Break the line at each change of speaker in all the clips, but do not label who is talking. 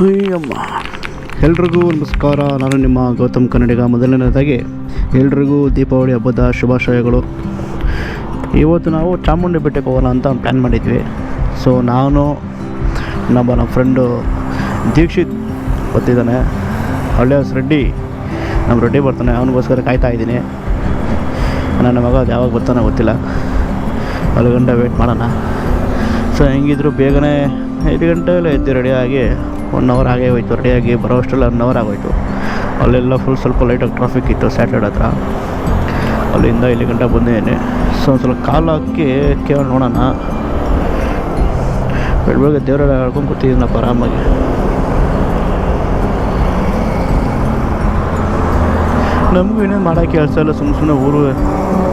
ಅಯ್ಯಮ್ಮ, ಎಲ್ರಿಗೂ ನಮಸ್ಕಾರ. ನಾನು ನಿಮ್ಮ ಗೌತಮ್ ಕನ್ನಡಿಗ. ಮೊದಲನೇದಾಗಿ ಎಲ್ರಿಗೂ ದೀಪಾವಳಿ ಹಬ್ಬದ ಶುಭಾಶಯಗಳು. ಇವತ್ತು ನಾವು ಚಾಮುಂಡಿ ಬೆಟ್ಟಕ್ಕೆ ಹೋಗೋಣ ಅಂತ ಪ್ಲ್ಯಾನ್ ಮಾಡಿದ್ವಿ. ಸೊ ನಾನು ನಮ್ಮ ಫ್ರೆಂಡು ದೀಕ್ಷಿತ್ ಬರ್ತಿದ್ದಾನೆ, ಅಲಿಯಾಸ್ ರೆಡ್ಡಿ. ನಮ್ಮ ರೆಡ್ಡಿ ಬರ್ತಾನೆ, ಅವನಿಗೋಸ್ಕರ ಕಾಯ್ತಾ ಇದ್ದೀನಿ. ನನ್ನ ಮಗ ಅದು ಯಾವಾಗ ಬರ್ತಾನೆ ಗೊತ್ತಿಲ್ಲ, ಅಲ್ಲಿ ಗಂಟೆ ವೆಯ್ಟ್ ಮಾಡೋಣ. ಸೊ ಹೆಂಗಿದ್ರು ಬೇಗನೆ 5 ಗಂಟೆಯಲ್ಲೇ ಎದ್ದು ರೆಡಿಯಾಗಿ 1 ಅವರ್ ಆಗೇ ಹೋಯ್ತು. ರೆಡಿಯಾಗಿ ಬರೋ ಅಷ್ಟರಲ್ಲಿ 1 ಅವರ್ ಆಗೋಯ್ತು. ಅಲ್ಲೆಲ್ಲ ಸ್ವಲ್ಪ ಲೈಟಾಗಿ ಟ್ರಾಫಿಕ್ ಇತ್ತು ಸ್ಯಾಟರ್ಡೆ ಹತ್ರ. ಅಲ್ಲಿಂದ ಇಲ್ಲಿ ಗಂಟೆ ಬಂದಿದ್ದೀನಿ. ಸೊ ಒಂದು ಸ್ವಲ್ಪ ಕಾಲು ಹಾಕಿ ಕೇಳಿ ನೋಡೋಣ. ಬೆಳಗ್ಗೆ ದೇವರೆಲ್ಲ ಹೇಳ್ಕೊಂಡು ಕೂತಿದ್ದೀನಪ್ಪ ಆರಾಮಾಗಿ. ನಮಗೂ ಇನ್ನೇನು ಮಾಡೋಕ್ಕೆ ಕೆಲಸ ಇಲ್ಲ, ಸುಮ್ಮನೆ ಊರು.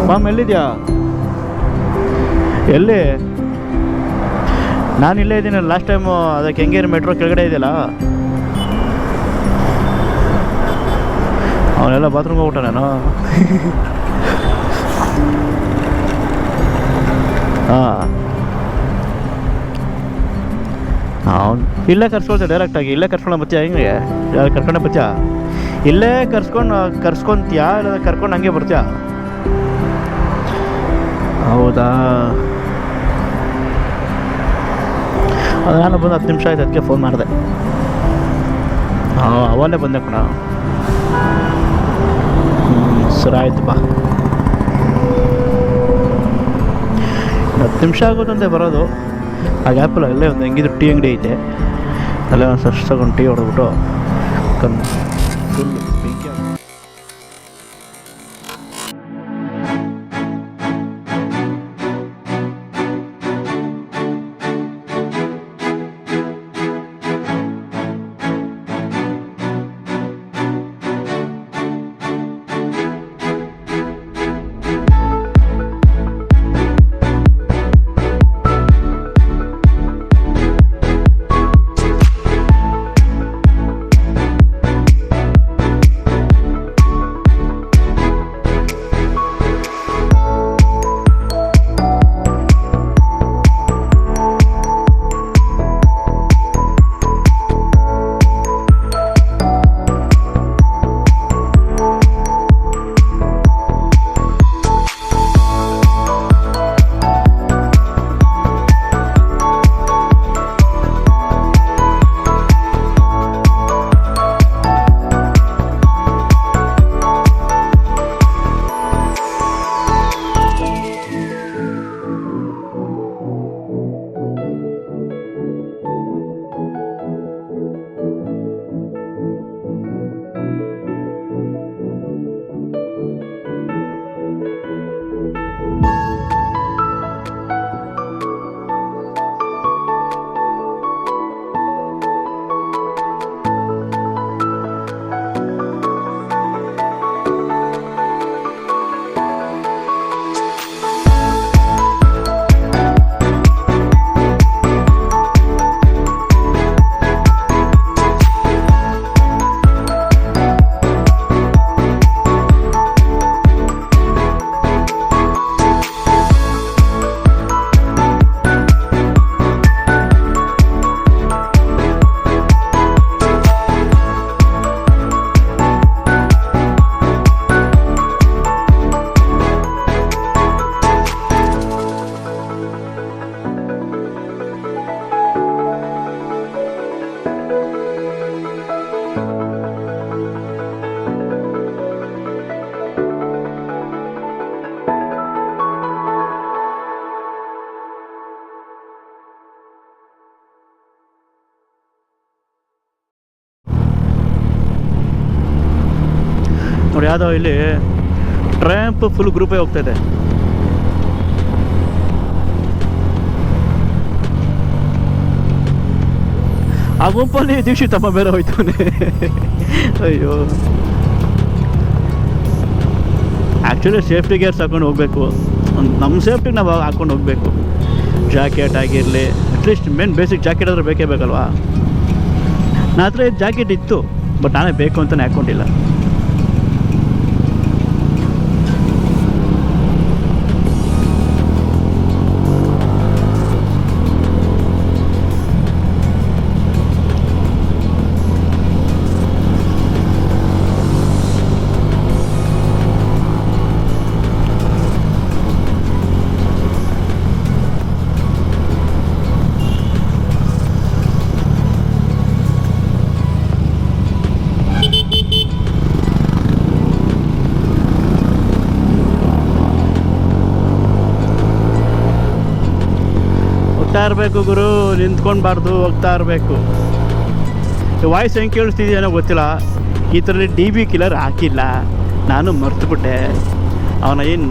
ಮಾಮ್ ಎಲ್ಲಿದ್ಯಾ? ಎಲ್ಲಿ? ನಾನು ಇಲ್ಲೇ ಇದ್ದೀನಿ. ಲಾಸ್ಟ್ ಟೈಮು ಅದಕ್ಕೆ ಕೆಂಗೇರಿ ಮೆಟ್ರೋ ಕೆಳಗಡೆ ಇದೆಯಲ್ಲ, ಅವನೆಲ್ಲ ಬಾತ್ರೂಮ್ಗೆ ಹೋಗ್ಬಿಟ್ಟ. ನಾನು ಅವನು ಇಲ್ಲೇ ಕರ್ಸ್ಕೊಳ್ತೆ ಡೈರೆಕ್ಟಾಗಿ. ಇಲ್ಲೇ ಕರ್ಸ್ಕೊಂಡು ಬತ್ತೀಯ? ಹಿಂಗೆ ಕರ್ಕೊಂಡೆ ಬತ್ತೀಯ? ಇಲ್ಲೇ ಕರ್ಸ್ಕೊತೀಯಾ ಇಲ್ಲ ಕರ್ಕೊಂಡು ಹಂಗೆ ಬರ್ತೀಯ? ಹೌದಾ, ಅದು ನಾನು ಬಂದು 10 ನಿಮಿಷ ಆಯ್ತು, ಅದಕ್ಕೆ ಫೋನ್ ಮಾಡಿದೆ. ಅವಲ್ಲೇ ಬಂದೆ ಕಣ. ಸರಿ ಆಯ್ತು ಬಾ. 10 ನಿಮಿಷ ಆಗೋದಂತೆ ಬರೋದು. ಆ ಗ್ಯಾಪಲ್ಲ ಅಲ್ಲೇ ಒಂದು ಹೆಂಗಿದ್ರು ಟೀ ಅಂಗಡಿ ಐತೆ, ಅಲ್ಲೇ ಒಂದು ಸ್ವಲ್ಪ ತಗೊಂಡು ಟೀ ಹೊಡೆದ್ಬಿಟ್ಟು ಫುಲ್ ಬೆಂಕಿ. ನೋಡಿ ಯಾವುದೋ ಇಲ್ಲಿ ಟ್ರ್ಯಾಂಪ್ ಫುಲ್ ಗ್ರೂಪೇ ಹೋಗ್ತಾಯಿದೆ. ಆ ಗುಂಪಲ್ಲಿ ದೀಕ್ಷಿತಮ್ಮ ಬೇರೆ ಹೋಯ್ತಾನೆ. ಅಯ್ಯೋ, ಆ್ಯಕ್ಚುಲಿ ಸೇಫ್ಟಿ ಗೇರ್ಸ್ ಹಾಕೊಂಡು ಹೋಗಬೇಕು. ನಮ್ಮ ಸೇಫ್ಟಿಗೆ ನಾವು ಹಾಕ್ಕೊಂಡು ಹೋಗಬೇಕು. ಜಾಕೆಟ್ ಆಗಿರಲಿ, ಅಟ್ಲೀಸ್ಟ್ ಮೇನ್ ಬೇಸಿಕ್ ಜಾಕೆಟ್ ಆದರೆ ಬೇಕೇ ಬೇಕಲ್ವಾ. ನನ್ನ ಹತ್ರ ಜಾಕೆಟ್ ಇತ್ತು, ಬಟ್ ನಾನೇ ಬೇಕು ಅಂತಲೇ ಹಾಕ್ಕೊಂಡಿಲ್ಲ. ಇರಬೇಕು ಗುರು, ನಿಂತ್ಕೊಳ್ಬಾರ್ದು, ಹೋಗ್ತಾ ಇರಬೇಕು. ವಾಯ್ಸ್ ಹೆಂಗೆ ಕೇಳಿಸ್ತಿದೆಯೇನೋ ಗೊತ್ತಿಲ್ಲ. ಈ ಥರ ಡಿ ಬಿ ಕಿಲ್ಲರ್ ಹಾಕಿಲ್ಲ, ನಾನು ಮರ್ತುಬಿಟ್ಟೆ. ಅವನ ಏನು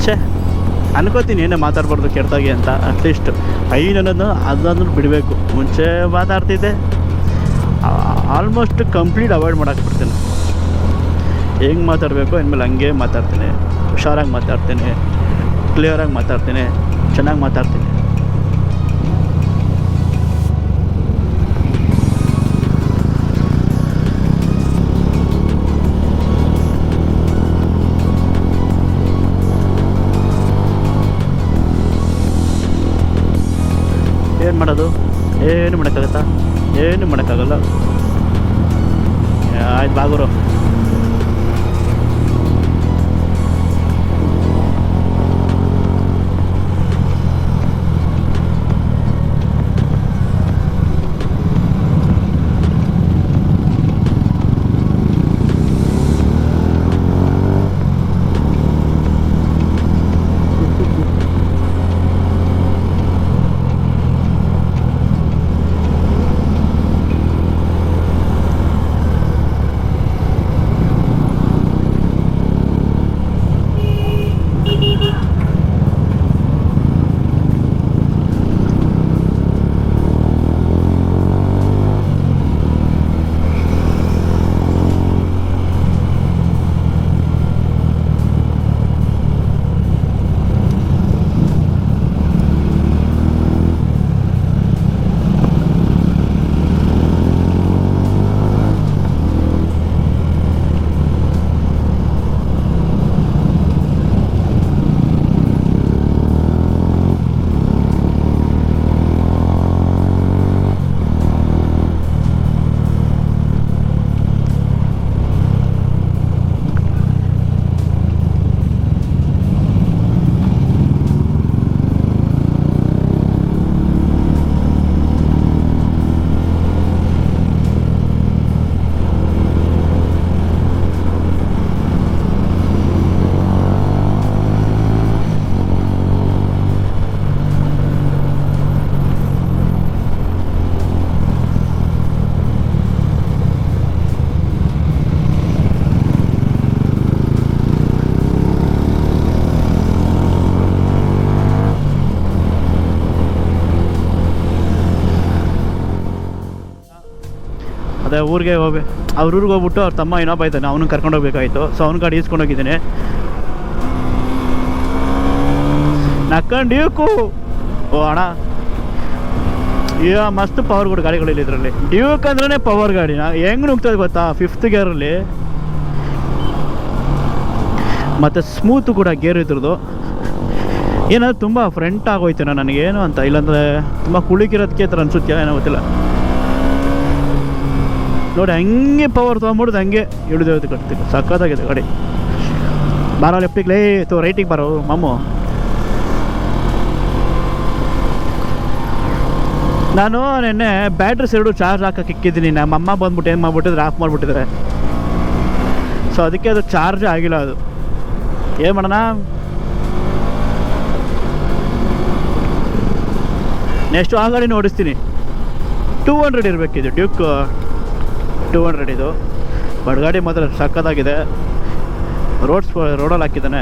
ಛೇ ಅನ್ಕೋತೀನಿ, ಏನೇ ಮಾತಾಡ್ಬಾರ್ದು ಕೆಟ್ಟದಾಗಿ ಅಂತ. ಅಟ್ಲೀಸ್ಟ್ ಐನ್ ಅನ್ನೋದು ಅದನ್ನು ಬಿಡಬೇಕು. ಮುಂಚೆ ಮಾತಾಡ್ತಿದ್ದೆ, ಆಲ್ಮೋಸ್ಟ್ ಕಂಪ್ಲೀಟ್ ಅವಾಯ್ಡ್ ಮಾಡೋಕ್ಬಿಡ್ತೇನೆ. ಹೆಂಗೆ ಮಾತಾಡಬೇಕು ಇನ್ಮೇಲೆ ಹಂಗೆ ಮಾತಾಡ್ತೀನಿ. ಹುಷಾರಾಗಿ ಮಾತಾಡ್ತೀನಿ, ಕ್ಲಿಯರಾಗಿ ಮಾತಾಡ್ತೀನಿ, ಚೆನ್ನಾಗಿ ಮಾತಾಡ್ತೀನಿ. ಏನು ಮಾಡೋದು, ಏನು ಮಾಡೋಕ್ಕಾಗತ್ತಾ? ಏನು ಮಾಡೋಕ್ಕಾಗಲ್ಲ. ಆಯ್ತು ಬಾಗುರು. ಅದೇ ಊರಿಗೆ ಅವ್ರ ಊರಿಗೆ ಹೋಗ್ಬಿಟ್ಟು ಅವ್ರ ತಮ್ಮ ಇನ್ನೊಬ್ಬ ಇದ್ದಾನೆ, ಅವನು ಕರ್ಕೊಂಡು ಹೋಗ್ಬೇಕಾಯ್ತು. ಸೊ ಅವ್ನ ಗಾಡಿ ಈಸ್ಕೊಂಡು ಹೋಗಿದ್ದೀನಿ. ಡ್ಯೂಕು ಓ ಅಣ್ಣ, ಈಗ ಮಸ್ತ್ ಪವರ್ ಕೂಡ ಗಾಡಿಗಳಿಲ್ಲ ಇದರಲ್ಲಿ. ಡ್ಯೂಕ್ ಅಂದ್ರೇ ಪವರ್ ಗಾಡಿನ ಹೆಂಗೆ ನುಗ್ತದೆ ಗೊತ್ತಾ, 5th ಗೇರಲ್ಲಿ. ಮತ್ತು ಸ್ಮೂತು ಕೂಡ ಗೇರ್ ಇದ್ರದ್ದು. ಏನಾದ್ರು ತುಂಬ ಫ್ರಂಟ್ ಆಗೋಯ್ತೇನೋ ನನಗೇನು ಅಂತ, ಇಲ್ಲಾಂದರೆ ತುಂಬ ಕುಳಿಕಿರೋದಕ್ಕೆ ಥರ ಅನ್ಸುತ್ತೆ, ಏನೋ ಗೊತ್ತಿಲ್ಲ. ನೋಡಿ ಹಂಗೆ ಪವರ್ ತೊಗೊಂಬಿಡ್ದು, ಹಂಗೆ ಹಿಡಿದು ಕಟ್ತೀವಿ. ಸಕ್ಕತ್ತಾಗಿದೆ ಗಾಡಿ. ಬಾರೋ ಲೆಫ್ಟಿಗೆ ಲೇ ರೈಟಿಗೆ ಬಾರೋ ಮಮ್ಮು. ನಾನು ನೆನ್ನೆ ಬ್ಯಾಟ್ರೀಸ್ 2 ಚಾರ್ಜ್ ಹಾಕಕ್ಕೆ ಇಕ್ಕಿದ್ದೀನಿ. ನಮ್ಮ ಅಮ್ಮ ಬಂದ್ಬಿಟ್ಟು ಏನು ಮಾಡ್ಬಿಟ್ಟಿದ್ರೆ ಆಫ್ ಮಾಡಿಬಿಟ್ಟಿದ್ದಾರೆ. ಸೊ ಅದಕ್ಕೆ ಅದು ಚಾರ್ಜೇ ಆಗಿಲ್ಲ. ಅದು ಏನು ಮಾಡೋಣ. ನೆಕ್ಸ್ಟು ಆ ಗಾಡಿನ ಓಡಿಸ್ತೀನಿ. 200 ಇರಬೇಕಿದು, ಡ್ಯೂಕ್ 200 ಇದು. ಬಡ್ಗಾಡಿ ಮಾತ್ರ ಸಕ್ಕತ್ತಾಗಿದೆ. ರೋಡಲ್ಲಿ ಹಾಕಿದ್ದಾನೆ.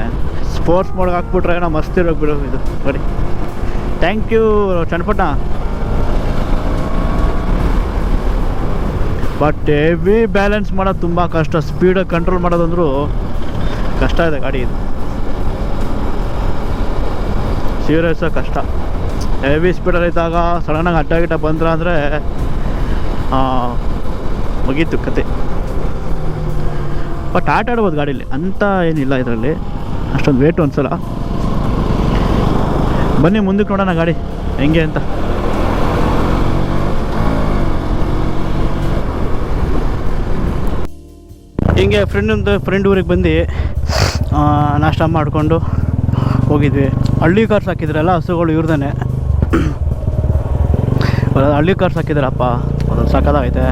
ಸ್ಪೋರ್ಟ್ಸ್ ಮೋಡ್ಗೆ ಹಾಕ್ಬಿಟ್ರೆ ಏನೋ ಮಸ್ತ್ ಇರೋಕೆ ಬಿಡೋ ಇದು ಗಾಡಿ. Thank you Channapatna. But heavy balance ಮಾಡೋದು ತುಂಬ ಕಷ್ಟ. ಸ್ಪೀಡಾಗಿ ಕಂಟ್ರೋಲ್ ಮಾಡೋದಂದ್ರೂ ಕಷ್ಟ ಇದೆ ಗಾಡಿ ಇದು. ಸೀರಿಯಸ್ಸಾಗಿ ಕಷ್ಟ. ಹೆವಿ ಸ್ಪೀಡಲ್ಲಿ ಇದ್ದಾಗ ಸಡನ್ನಾಗಿ ಅಡ್ಡ ಗಿಡ್ಡ ಬಂದ್ರೆ ಅಂದರೆ ಮುಗೀತು ಕತೆ. ಬಟ್ ಆಟ ಆಡ್ಬೋದು ಗಾಡೀಲಿ, ಅಂತ ಏನಿಲ್ಲ ಇದರಲ್ಲಿ. ಅಷ್ಟೊಂದು ವೇಟು ಅನ್ಸಲ್ಲ. ಬನ್ನಿ ಮುಂದಕ್ಕೆ ನೋಡೋಣ ಗಾಡಿ ಹೆಂಗೆ ಅಂತ. ಹಿಂಗೆ ಫ್ರೆಂಡ್ ಊರಿಗೆ ಬಂದು ನಾಷ್ಟ ಮಾಡಿಕೊಂಡು ಹೋಗಿದ್ವಿ. ಹಳ್ಳಿ ಕಾರ್ಸ್ ಹಾಕಿದ್ರಲ್ಲ ಹಸುಗಳು ಇವ್ರದೇ. ಹಳ್ಳಿ ಕಾರ್ಸ್ ಹಾಕಿದ್ರಪ್ಪ, ಅದೊಂದು ಸಕ್ಕತ್ತಾಗೈತೆ.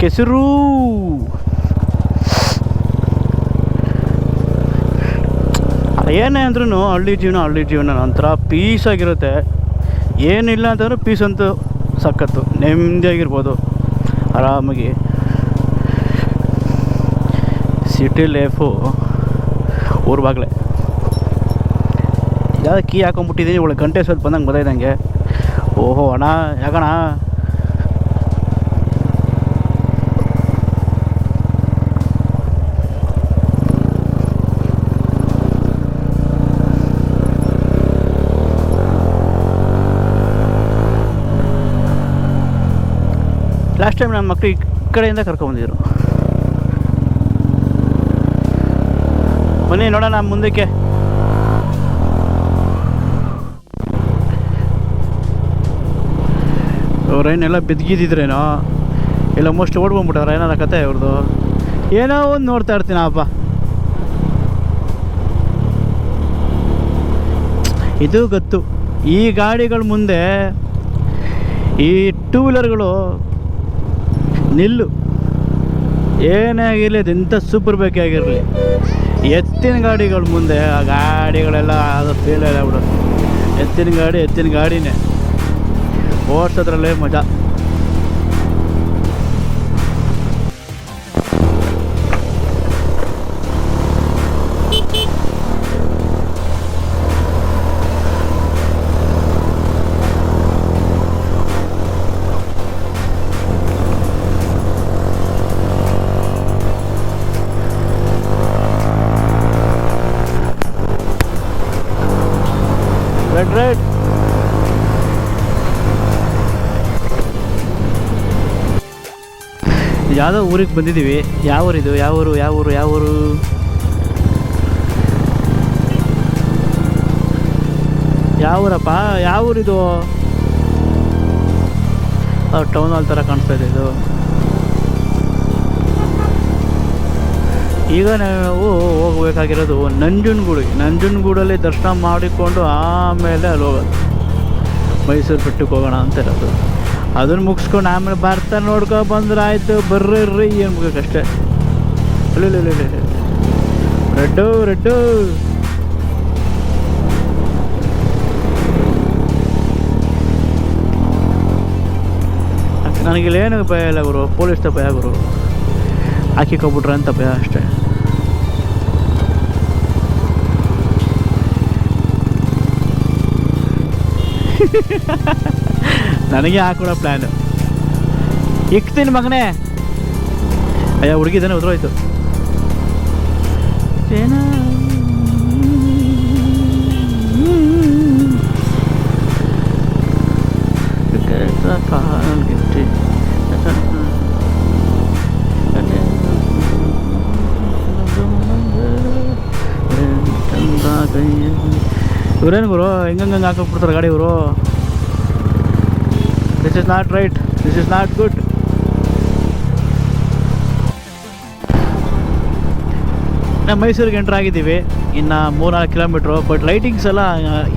ಕೆಸರು ಏನೇ ಅಂದ್ರೂ ಹಳ್ಳಿ ಜೀವನ ಒಂಥರ ಪೀಸಾಗಿರುತ್ತೆ. ಏನಿಲ್ಲ ಅಂತಂದ್ರೆ ಪೀಸ್ ಅಂತೂ ಸಖತ್ತು, ನೆಮ್ಮದಿಯಾಗಿರ್ಬೋದು ಆರಾಮಾಗಿ. ಸಿಟಿ ಲೈಫು ಊರ ಬಾಗ್ಲೆ. ಯಾವ್ದು ಕೀ ಹಾಕೊಂಡ್ಬಿಟ್ಟಿದ್ದೀನಿ, ಒಳ್ಳೆ ಗಂಟೆ ಸ್ವಲ್ಪ ಬಂದಂಗೆ ಗೊತ್ತಾಯ್ತಂಗೆ. ಓಹೋ ಅಣ್ಣ ಯಾಕಣ ಲಾಸ್ಟ್ ಟೈಮ್ ನನ್ನ ಮಕ್ಕಳು ಈ ಕಡೆಯಿಂದ ಕರ್ಕೊಂಬಂದಿದ್ರು. ಬನ್ನಿ ನೋಡೋಣ ಮುಂದಕ್ಕೆ. ಅವ್ರೇನೆಲ್ಲ ಬಿದ್ದಿದ್ರೇನೋ, ಇಲ್ಲ ಮೋಸ್ಟ್ ಓಡ್ಕೊಂಬಿಟ್ಟವ್ರ ಏನಾರ ಕತೆ ಅವ್ರದ್ದು. ಏನೋ ಒಂದು ನೋಡ್ತಾ ಇರ್ತೀನಿ ಅಪ್ಪ. ಇದು ಗೊತ್ತು, ಈ ಗಾಡಿಗಳ ಮುಂದೆ ಈ ಟೂ ವೀಲರ್ಗಳು ನಿಲ್ಲು. ಏನೇ ಆಗಿರಲಿ, ಅದೆಂಥ ಸೂಪರ್ ಬೈಕ್ ಆಗಿರಲಿ, ಎತ್ತಿನ ಗಾಡಿಗಳ ಮುಂದೆ ಆ ಗಾಡಿಗಳೆಲ್ಲ ಅದು ಫೇಲ್ ಇಲ್ಲ ಬಿಡು. ಎತ್ತಿನ ಗಾಡಿನೇ ಓಡಿಸೋದ್ರಲ್ಲೇ ಮಜಾ. ರೆಡ್ ಯಾವುದೋ ಊರಿಗೆ ಬಂದಿದ್ದೀವಿ. ಯಾವ ಊರಿದು? ಯಾವ ಊರು? ಯಾವ ಊರಪ್ಪ? ಯಾವ ಊರಿದು? ಟೌನ್ ಹಾಲ್ ಥರ ಕಾಣಿಸ್ತಾ ಇದೆ ಇದು. ಈಗ ನಾವು ಹೋಗಬೇಕಾಗಿರೋದು ನಂಜನಗೂಡಲ್ಲಿ ದರ್ಶನ ಮಾಡಿಕೊಂಡು ಆಮೇಲೆ ಅಲ್ಲಿ ಹೋಗೋದು. ಮೈಸೂರು ಬೆಟ್ಟಕ್ಕೆ ಹೋಗೋಣ ಅಂತ ಇರೋದು. ಅದನ್ನು ಮುಗಿಸ್ಕೊಂಡು ಆಮೇಲೆ ಬರ್ತಾ ನೋಡ್ಕೊ ಬಂದ್ರೆ ಆಯಿತು. ಬರ್ರಿ ಅನ್ಬೇಕಷ್ಟೇ. ರೆಡ್ಡು ನನಗಿಲ್ಲೇನು ಭಯ ಇಲ್ಲ ಗುರು, ಪೊಲೀಸ್ ಭಯ ಗುರು. ಹಾಕಿಕೊಬಿಟ್ರೆ ಅಂತ ಭಯ ಅಷ್ಟೇ. ನನಗೆ ಹಾಕೊಡೋ ಪ್ಲ್ಯಾನು. ಇಕ್ತೀನಿ ಮಗನೇ. ಅಯ್ಯ ಹುಡುಗಿದ್ದಾನೆ ಉದ್ರೋಯ್ತು. ಇವರೇನು ಗುರು ಹಿಂಗಂಗೆ ಹಾಕೋಬಿಡ್ತಾರೆ ಗಾಡಿ ಇವರು. This is not right, this is not good. ನಾವು ಮೈಸೂರಿಗೆ ಎಂಟ್ರ್ ಆಗಿದ್ದೀವಿ. ಇನ್ನು 3-4 ಕಿಲೋಮೀಟ್ರು. ಬಟ್ ಲೈಟಿಂಗ್ಸ್ ಎಲ್ಲ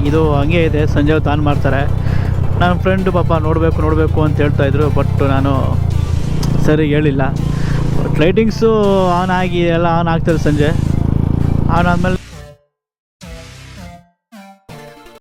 ಇದು ಹಂಗೆ ಇದೆ, ಸಂಜೆ ಹೊತ್ತು ಆನ್ ಮಾಡ್ತಾರೆ. ನನ್ನ ಫ್ರೆಂಡು ಪಾಪ ನೋಡಬೇಕು ಅಂತ ಹೇಳ್ತಾಯಿದ್ರು. ಬಟ್ ನಾನು ಸರಿ ಹೇಳಿಲ್ಲ. ಬಟ್ ಲೈಟಿಂಗ್ಸು ಆನ್ ಆಗಿ ಎಲ್ಲ ಆನ್ ಆಗ್ತದೆ ಸಂಜೆ. ಆನ್ ಆದಮೇಲೆ